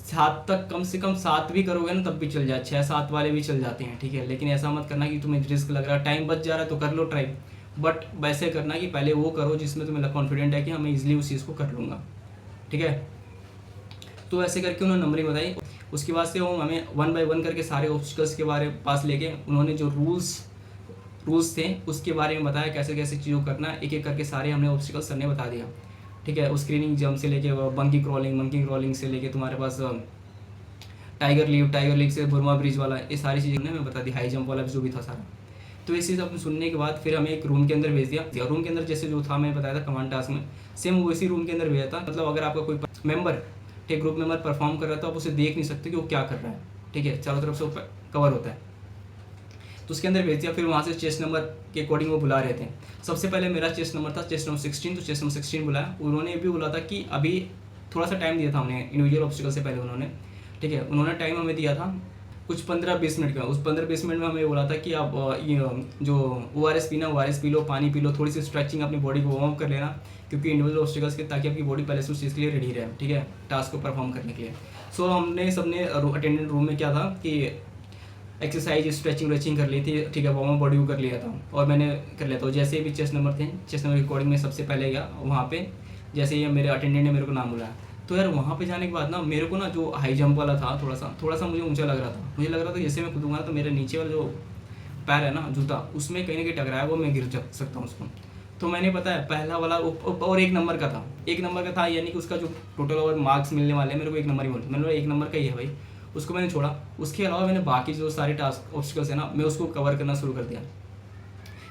7 तक कम से कम 7 भी करोगे ना तब भी चल जाए, 6-7 वाले भी चल जाते हैं, ठीक है। लेकिन ऐसा मत करना कि तुम्हें रिस्क लग रहा है, टाइम बच जा रहा है तो कर लो ट्राई, बट वैसे करना कि पहले वो करो जिसमें तुम्हें कॉन्फिडेंट है कि हाँ मैं ईजिली उस चीज़ को कर लूँगा, ठीक है। तो ऐसे करके उन्होंने नंबरिंग बताई। उसके बाद से वो हमें 1 बाय 1 करके सारे ऑब्स्टिकल्स के बारे पास लेके उन्होंने जो रूल्स थे उसके बारे में बताया, कैसे कैसे चीज़ों करना है, एक एक करके सारे हमने ऑब्स्टिकल्स सर ने बता दिया, ठीक है। उस स्क्रीनिंग जंप से लेके मंकी क्रॉलिंग से लेके तुम्हारे पास टाइगर लीव से बुरमा ब्रिज वाला, ये सारी चीज़ें मैं बता दी, हाई जंप वाला जो भी था सारा। तो ये चीज़ अपने सुनने के बाद फिर हमें एक रूम के अंदर भेज दिया। रूम के अंदर जैसे जो था मैं बताया था कमांड टास्क में, सेम वैसी रूम के अंदर भेजा था। मतलब अगर आपका कोई मेंबर, एक ग्रुप मेंबर परफॉर्म कर रहा है तो आप उसे देख नहीं सकते कि वो क्या कर रहा है, ठीक है, चारों तरफ से वो कवर होता है। तो उसके अंदर भेज दिया। फिर वहाँ से चेस्ट नंबर के अकॉर्डिंग वो बुला रहे थे। सबसे पहले मेरा चेस्ट नंबर था चेस्ट नंबर 16, तो चेस्ट नंबर 16 बुलाया। उन्होंने ये भी बोला था कि अभी थोड़ा सा टाइम दिया था हमने इंडिविजुअल ऑब्स्टिकल से पहले उन्होंने, ठीक है, उन्होंने टाइम हमें दिया था कुछ 15-20 मिनट का। उस 15-20 मिनट में हमें बोला था कि आप ये जो ORS पीना ORS पी लो, पानी पी लो, थोड़ी सी स्ट्रेचिंग अपनी बॉडी को वार्म अप कर लेना, क्योंकि इंडिविजुअल ऑब्स्टिकल्स के ताकि आपकी बॉडी पहले से उस चीज़ के लिए रेडी रहे, ठीक है, टास्क को परफॉर्म करने के लिए। सो हमने सबने अटेंडेंट रूम में क्या था कि एक्सरसाइज स्ट्रेचिंग कर ली थी, ठीक है, वार्म अप बॉडी को कर लिया था, और मैंने कर लिया था। जैसे भी चेस्ट नंबर थे, चेस्ट नंबर रिकॉर्डिंग में सबसे पहले गया वहाँ पे, जैसे ही मेरे अटेंडेंट ने मेरे को नाम बुलाया, तो यार वहाँ पे जाने के बाद ना मेरे को ना जो हाई जंप वाला था थोड़ा सा मुझे ऊंचा लग रहा था। मुझे लग रहा था जैसे मैं कूदूंगा तो मेरे नीचे वाला जो पैर है ना जूता, उसमें कहीं ना कहीं टकराया, वो मैं गिर सकता हूँ उसको। तो मैंने पता है पहला वाला और 1 नंबर का था, यानी कि उसका जो टोटल और मार्क्स मिलने वाले हैं मेरे को 1 नंबर ही बोलते, मैंने 1 नंबर का ही है भाई, उसको मैंने छोड़ा। उसके अलावा मैंने बाकी जो सारे टास्क ऑब्स्टिकल्स है ना मैं उसको कवर करना शुरू कर दिया।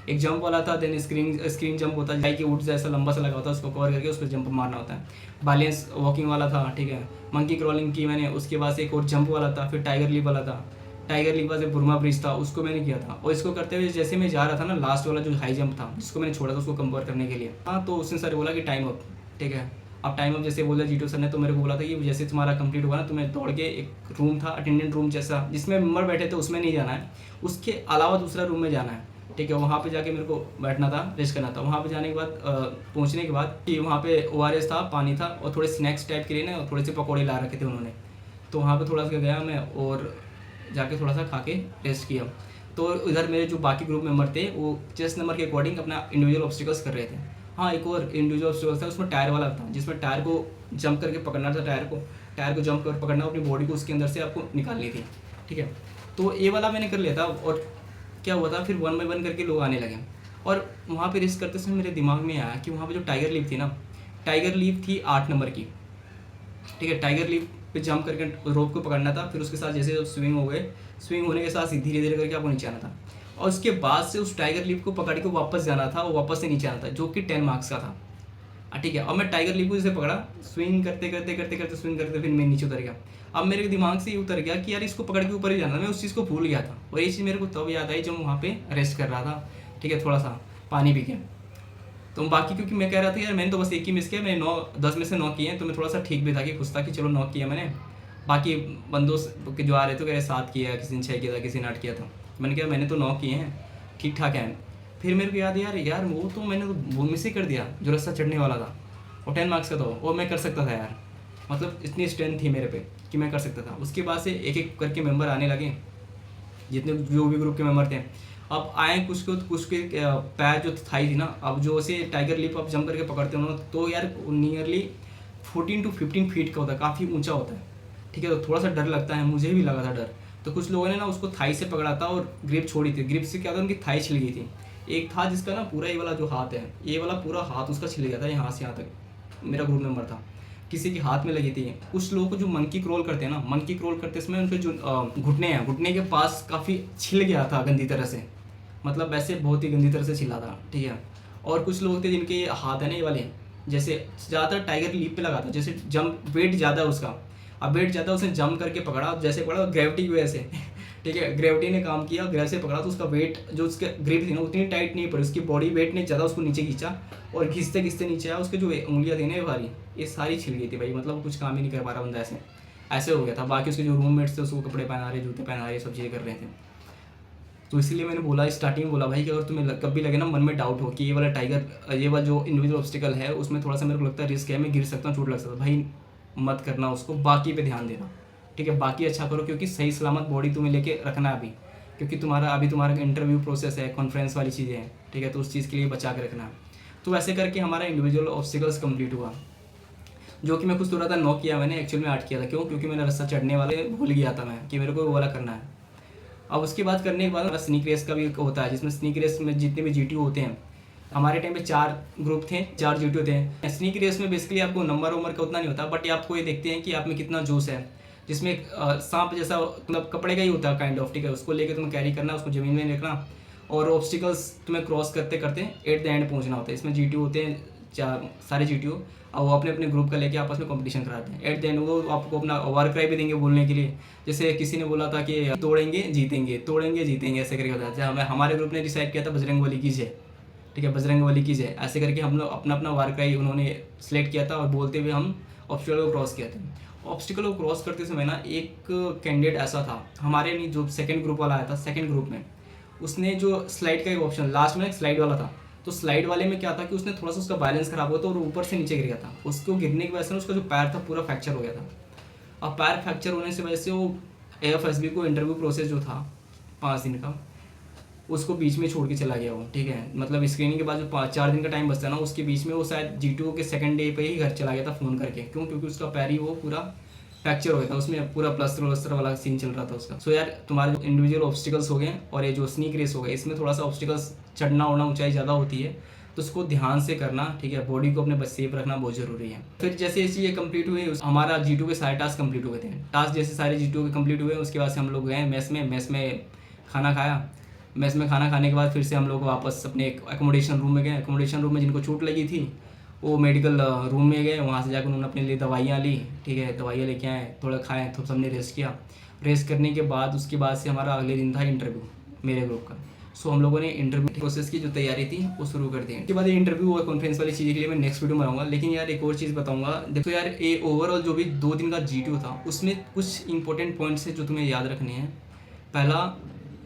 एक जंप वाला था, देन स्क्रीन जंप होता है, कि वुड जैसा लंबा सा लगा होता है, उसको कवर करके उस पर जंप मारना होता है। बैलेंस वॉकिंग वाला था, ठीक है, मंकी क्रॉलिंग की मैंने। उसके बाद से एक और जंप वाला था, फिर टाइगर लीप वाला था, टाइगर लीप वाला से बुरमा ब्रिज था, उसको मैंने किया था। और इसको करते हुए जैसे मैं जा रहा था ना, लास्ट वाला जो हाई जंप था जिसको मैंने छोड़ा था उसको कवर करने के लिए, हाँ, तो उसने सर बोला कि टाइम अप, ठीक है। अब टाइम अप जैसे बोला जीटो सर ने, तो मेरे को बोला था कि जैसे तुम्हारा कंप्लीट हुआ ना, तुम्हें दौड़ के एक रूम था अटेंडेंट रूम जैसा जिसमें मेंबर बैठे थे, उसमें नहीं जाना है, उसके अलावा दूसरा रूम में जाना है, ठीक है। वहाँ पे जाके मेरे को बैठना था, रेस्ट करना था। वहाँ पे जाने के बाद पहुँचने के बाद कि वहाँ पे ORS था, पानी था, और थोड़े स्नैक्स टाइप के लिए ना थोड़े से पकौड़े ला रखे थे उन्होंने। तो वहाँ पे थोड़ा सा गया मैं और जाके थोड़ा सा खा के रेस्ट किया। तो इधर मेरे जो बाकी ग्रुप मेंबर थे वो चेस्ट नंबर के अकॉर्डिंग अपना इंडिविजुअल ऑब्स्टिकल्स कर रहे थे। हाँ, एक और इंडिविजुअल ऑब्स्टिकल्स था, उसमें टायर वाला था, जिसमें टायर को जंप करके पकड़ना था, टायर को जंप कर पकड़ना, अपनी बॉडी को उसके अंदर से आपको निकालनी थी, ठीक है। तो ये वाला मैंने कर लिया था। और क्या हुआ था, फिर 1 बाय 1 करके लोग आने लगे, और वहाँ पे रेस्ट करते समय मेरे दिमाग में आया कि वहाँ पे जो टाइगर लीफ थी ना, टाइगर लीफ थी 8 नंबर की, ठीक है। टाइगर लीफ पे जंप करके रोप को पकड़ना था, फिर उसके साथ जैसे स्विंग हो गए, स्विंग होने के साथ धीरे धीरे करके आपको नीचे आना था, और उसके बाद से उस टाइगर लीफ को पकड़ के वापस जाना था, और वापस से नीचे आना था, जो कि 10 मार्क्स का था, ठीक है। अब मैं टाइगर लीफ को जैसे पकड़ा, स्विंग करते करते करते करते स्विंग करते फिर मैं नीचे उतर गया। अब मेरे दिमाग से ये उतर गया कि यार इसको पकड़ के ऊपर ही जाना, मैं उस चीज़ को भूल गया था। और ये चीज़ मेरे को तब याद आई जब वहाँ पे रेस्ट कर रहा था, ठीक है, थोड़ा सा पानी पी के। तो बाकी क्योंकि मैं कह रहा था यार मैंने तो बस एक ही मिस किया, मैंने 9-10 में से 9 किए हैं, तो मैं थोड़ा सा ठीक भी था कि खुश था कि चलो 9 किया मैंने। बाकी बंदों के जो आ रहे थे कह रहे 7 किया, किसी ने 6 किया था, किसी ने 8 किया था। मैंने कहा मैंने तो 9 किए हैं, ठीक ठाक है। फिर मेरे को याद यार यार वो तो मैंने तो वो मिस ही कर दिया जो रास्ता चढ़ने वाला था, और 10 मार्क्स का था वो मैं कर सकता था यार। मतलब इतनी स्ट्रेंथ थी मेरे पे कि मैं कर सकता था। उसके बाद से एक एक करके मेंबर आने लगे, जितने जो भी ग्रुप के मेंबर थे। अब आए कुछ के पैर जो थाई थी ना, अब जो उसे टाइगर लिप आप जंप करके पकड़ते हो ना, तो यार नियरली 14 to 15 फीट का होता है, काफ़ी ऊंचा होता है, ठीक है। तो थोड़ा सा डर लगता है, मुझे भी लगा था डर। तो कुछ लोगों ने ना उसको थाई से पकड़ा था और ग्रिप छोड़ी थी। ग्रिप से क्या था, उनकी थाई छिल गई थी। एक था जिसका ना पूरा ये वाला जो हाथ है, ये वाला पूरा हाथ उसका छिल गया था, यहाँ से यहाँ तक। मेरा ग्रुप मेंबर था, किसी के हाथ में लगी थी। कुछ लोगों को जो मंकी क्रॉल करते हैं ना, मंकी क्रॉल करते समय उनके जो घुटने हैं, घुटने के पास काफ़ी छिल गया था गंदी तरह से, मतलब वैसे बहुत ही गंदी तरह से छिला था, ठीक है। और कुछ लोग थे जिनके हाथ है ना ये वाले, जैसे ज़्यादातर टाइगर लीप पे लगा था, जैसे जंप वेट ज़्यादा है उसका, अब वेट ज़्यादा उसने जंप करके पकड़ा, जैसे पकड़ा ग्रेविटी की वजह से ठीक है, ग्रेविटी ने काम किया, ग्रेव से पकड़ा तो उसका वेट जो उसके ग्रिप थी ना उतनी टाइट नहीं पड़ी, उसकी बॉडी वेट ने ज़्यादा उसको नीचे खींचा, और घिसते घिसते नीचे आया, उसके जो उंगलियाँ थी ना ये सारी छिल गई थी भाई। मतलब कुछ काम ही नहीं कर पा रहा बंदा, ऐसे ऐसे हो गया था। बाकी उसके जो रूममेट्स थे उसको कपड़े पहना रहे, जूते पहना रहे, सब चीज़ें कर रहे थे। तो इसीलिए मैंने बोला स्टार्टिंग में बोला भाई कि अगर तुम्हें कभी लगे ना मन में डाउट हो कि ये वाला टाइगर, ये वाला जो इंडिविजुअल ऑब्स्टिकल है उसमें थोड़ा सा मेरे को लगता है रिस्क है, मैं गिर सकता हूँ, चोट लग सकता है, भाई मत करना उसको, बाकी पे ध्यान देना, ठीक है। बाकी अच्छा करो, क्योंकि सही सलामत बॉडी तुम्हें लेके रखना है अभी, क्योंकि तुम्हारा इंटरव्यू प्रोसेस है, कॉन्फ्रेंस वाली चीज़ें हैं, ठीक है। तो उस चीज़ के लिए बचा के रखना है। तो वैसे करके हमारा इंडिविजुअल ऑब्स्टिकल्स कंप्लीट हुआ, जो कि मैं कुछ थोड़ा था 9 किया मैंने, एक्चुअल में 8 किया था। क्यों? क्योंकि मैंने रास्ता चढ़ने वाले भूल गया था मैं कि मेरे को वो वाला करना है। अब उसके बाद करने के बाद स्नीक रेस का भी होता है, जिसमें स्नीक रेस में जितने भी जीटीओ होते हैं, हमारे टाइम पे 4 ग्रुप थे, 4 जीटीओ थे। स्नीक रेस में बेसिकली आपको नंबर उम्र का उतना नहीं होता, बट ये आपको ये देखते हैं कि आप में कितना जोश है। जिसमें सांप जैसा मतलब कपड़े का ही होता है काइंड ऑफ, ठीक है। उसको लेकर तुम्हें कैरी करना, उसको जमीन में रखना, और ऑब्स्टिकल्स तुम्हें क्रॉस करते करते एट द एंड पहुंचना होता है। इसमें जीटीओ होते हैं सारे जीटीओ, और वो अपने अपने ग्रुप का लेके आपस में कंपटीशन कराते हैं। एट द एंड वो आपको अपना वार क्राई भी देंगे बोलने के लिए। जैसे किसी ने बोला था कि तोड़ेंगे जीतेंगे, तोड़ेंगे जीतेंगे, ऐसे करके होता है। हमारे ग्रुप ने डिसाइड किया था बजरंगबली की जय, ठीक है, बजरंगबली की जय, ऐसे करके हम लोग अपना अपना वार क्राई उन्होंने सेलेक्ट किया था, और बोलते हुए हम ऑब्स्टिकल को क्रॉस किया था। ऑब्स्टिकल को क्रॉस करते समय ना एक कैंडिडेट ऐसा था हमारे नहीं, जो सेकंड ग्रुप वाला आया था, सेकंड ग्रुप में उसने जो स्लाइड का एक ऑप्शन लास्ट में एक स्लाइड वाला था, तो स्लाइड वाले में क्या था कि उसने थोड़ा सा उसका बैलेंस खराब हुआ था और ऊपर से नीचे गिर गया था। उसको गिरने की वजह से उसका जो पैर था पूरा फ्रैक्चर हो गया था। अब पैर फ्रैक्चर होने से वजह से वो AFSB को इंटरव्यू प्रोसेस जो था 5 दिन का, उसको बीच में छोड़ के चला गया वो, ठीक है। मतलब स्क्रीनिंग के बाद जो 4 दिन का टाइम बचता है ना, उसके बीच में वो शायद जीटीओ के सेकंड डे पे ही घर चला गया था फ़ोन करके। क्यों? क्योंकि उसका पैर ही वो पूरा फ्रैक्चर हो गया था, उसमें पूरा प्लास्टर व्लास्टर वाला सीन चल रहा था उसका। सो यार तुम्हारे जो इंडिविजुअल ऑब्स्टिकल्स हो गए और ये जो स्नीक रेस हो गए, इसमें थोड़ा सा ऑब्स्टिकल्स चढ़ना उड़ना ऊंचाई ज़्यादा होती है, तो उसको ध्यान से करना, ठीक है। बॉडी को अपने बस सेफ रखना बहुत ज़रूरी है। फिर जैसे जैसे ये कंप्लीट हुए, हमारा जीटीओ के सारे टास्क कंप्लीट हो गए थे। टास्क जैसे सारे जीटीओ के कंप्लीट हुए, उसके बाद से हम लोग गए मेस में खाना खाया। मेस में खाना खाने के बाद फिर से हम लोग वापस अपने एकोमोडेशन रूम में गए। एकोमोडेशन रूम में जिनको चोट लगी थी वो मेडिकल रूम में गए, वहाँ से जाकर उन्होंने अपने लिए दवाइयाँ ली, ठीक है। दवाइयाँ लेके आए, थोड़ा खाएँ, तो सबने रेस्ट किया। रेस्ट करने के बाद उसके बाद से हमारा अगले दिन था इंटरव्यू मेरे ग्रुप का। सो हम लोगों ने इंटरव्यू प्रोसेस की जो तैयारी थी वो शुरू कर दी। उसके बाद ये इंटरव्यू और कॉन्फ्रेंस वाली चीज़ के लिए मैं नेक्स्ट वीडियो में आऊँगा। लेकिन यार एक और चीज़ बताऊँगा, देखो यार ये ओवरऑल जो भी 2 दिन का जीटीओ था उसमें कुछ इंपॉर्टेंट पॉइंट्स है जो तुम्हें याद रखने हैं। पहला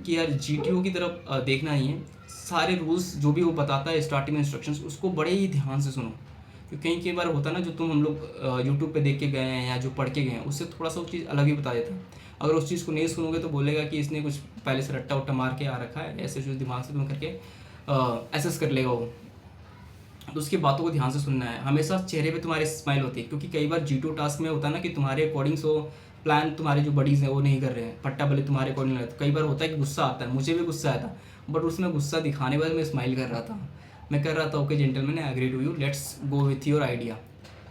कि यार जीटीओ की तरफ देखना ही है, सारे रूल्स जो भी वो बताता है स्टार्टिंग में इंस्ट्रक्शंस, उसको बड़े ही ध्यान से सुनो। क्योंकि कई बार होता है ना जो हम लोग यूट्यूब पे देख के गए हैं या जो पढ़ के गए हैं, उससे थोड़ा सा वो चीज़ अलग ही बता देता है। अगर उस चीज़ को नहीं सुनोगे तो बोलेगा कि इसने कुछ पहले से रट्टा उट्टा मार के आ रखा है, ऐसे जो दिमाग से तुम करके एसेस कर लेगा वो। तो उसकी बातों को ध्यान से सुनना है। हमेशा चेहरे पे तुम्हारे स्माइल होती है, क्योंकि कई बार जीटीओ टास्क में होता है ना कि तुम्हारे अकॉर्डिंग सो प्लान तुम्हारे जो बडीज़ हैं वो नहीं कर रहे हैं, पट्टा बल्ले तुम्हारे अकॉर्डिंग रहता है। कई बार होता है कि गुस्सा आता है, मुझे भी गुस्सा आया था, बट उसमें गुस्सा दिखाने के बाद मैं स्माइल कर रहा था। मैं कर रहा था okay gentleman, I agree to you, let's go with your idea,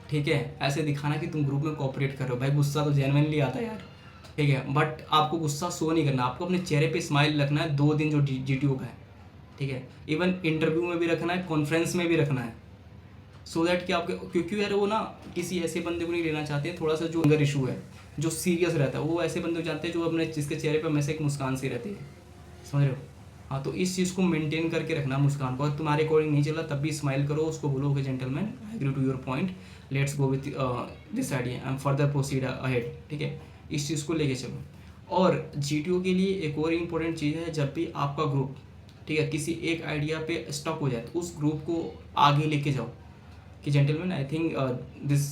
ठीक है। ऐसे दिखाना कि तुम ग्रुप में कोऑपरेट कर रहे हो। भाई गुस्सा तो जेन्युइनली आता है यार, ठीक है, बट आपको गुस्सा शो नहीं करना, आपको अपने चेहरे पे स्माइल रखना है 2 दिन जो जीटीओ का है, ठीक है। इवन इंटरव्यू में भी रखना है, कॉन्फ्रेंस में भी रखना है, सो दैट कि आपके, क्योंकि यार वो ना किसी ऐसे बंदे को नहीं लेना चाहते थोड़ा सा जो अंदर इशू है, जो सीरियस रहता है, वो ऐसे बंदे को चाहते हैं जो अपने जिसके चेहरे पर हमेशा एक मुस्कान सी रहती है, समझ रहे हो। हाँ, तो इस चीज़ को मेंटेन करके रखना मुस्कान को। अगर तुम्हारे अकॉर्डिंग नहीं चला तब भी स्माइल करो, उसको बोलो कि gentleman I agree to your point, let's go with this idea and further proceed ahead, ठीक है। इस चीज़ को लेके चलो। और GTO के लिए एक और इम्पोर्टेंट चीज़ है, जब भी आपका ग्रुप, ठीक है, किसी एक आइडिया पे स्टॉक हो जाए तो उस ग्रुप को आगे लेके जाओ कि gentleman I think this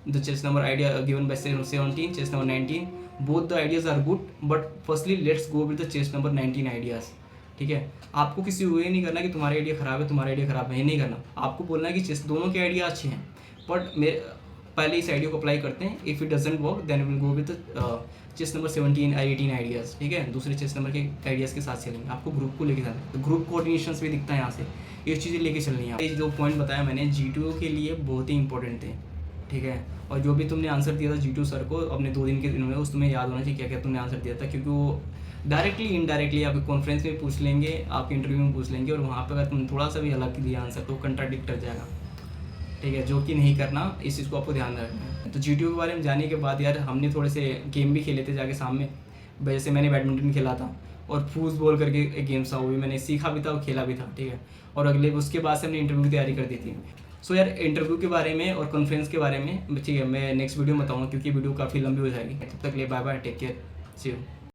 the chest number idea given by 17, chest number 19, both the ideas are good, but firstly let's go with the chest number 19 ideas, ठीक है। आपको किसी को ये नहीं करना कि तुम्हारा आइडिया ख़राब है, तुम्हारा आइडिया ख़राब है, ये नहीं करना। आपको बोलना है कि चेस दोनों के आइडिया अच्छे हैं, बट मेरे पहले इस आइडिया को अप्लाई करते हैं, if it doesn't work then will go with chest number 17 और 18 आइडियाज़, ठीक है। दूसरे चेस नंबर के आइडियाज़ के साथ चलेंगे। आपको ग्रुप को लेके जाना है, तो ग्रुप कोऑर्डिनेशन भी दिखता है यहाँ से, ये चीज़ें लेके चलनी है। ये जो पॉइंट बताया मैंने GTO के लिए बहुत ही इंपॉर्टेंट थे, ठीक है। और जो भी तुमने आंसर दिया था GTO सर को अपने 2 दिन के दिन में, उस तुम्हें याद होना चाहिए क्या क्या तुमने आंसर दिया था, क्योंकि वो डायरेक्टली इनडायरेक्टली आपके कॉन्फ्रेंस में पूछ लेंगे, आपके इंटरव्यू में पूछ लेंगे, और वहाँ पर अगर तुम थोड़ा सा भी अलग दिया आंसर तो कंट्राडिक्ट कर जाएगा, ठीक है, जो कि नहीं करना। इस चीज़ को आपको ध्यान रखना है। तो GTO के बारे में जानने के बाद यार हमने थोड़े से गेम भी खेले थे जाके सामने, जैसे मैंने बैडमिंटन खेला था, और फूसबॉल करके एक गेम था, वो भी मैंने सीखा भी था और खेला भी था, ठीक है। और अगले उसके बाद से हमने इंटरव्यू की तैयारी कर दी थी। सो यार इंटरव्यू के बारे में और कॉन्फ्रेंस के बारे में, ठीक है, मैं नेक्स्ट वीडियो में बताऊँगा, क्योंकि वीडियो काफ़ी लंबी हो जाएगी। तब तक ले bye bye, take care, see you.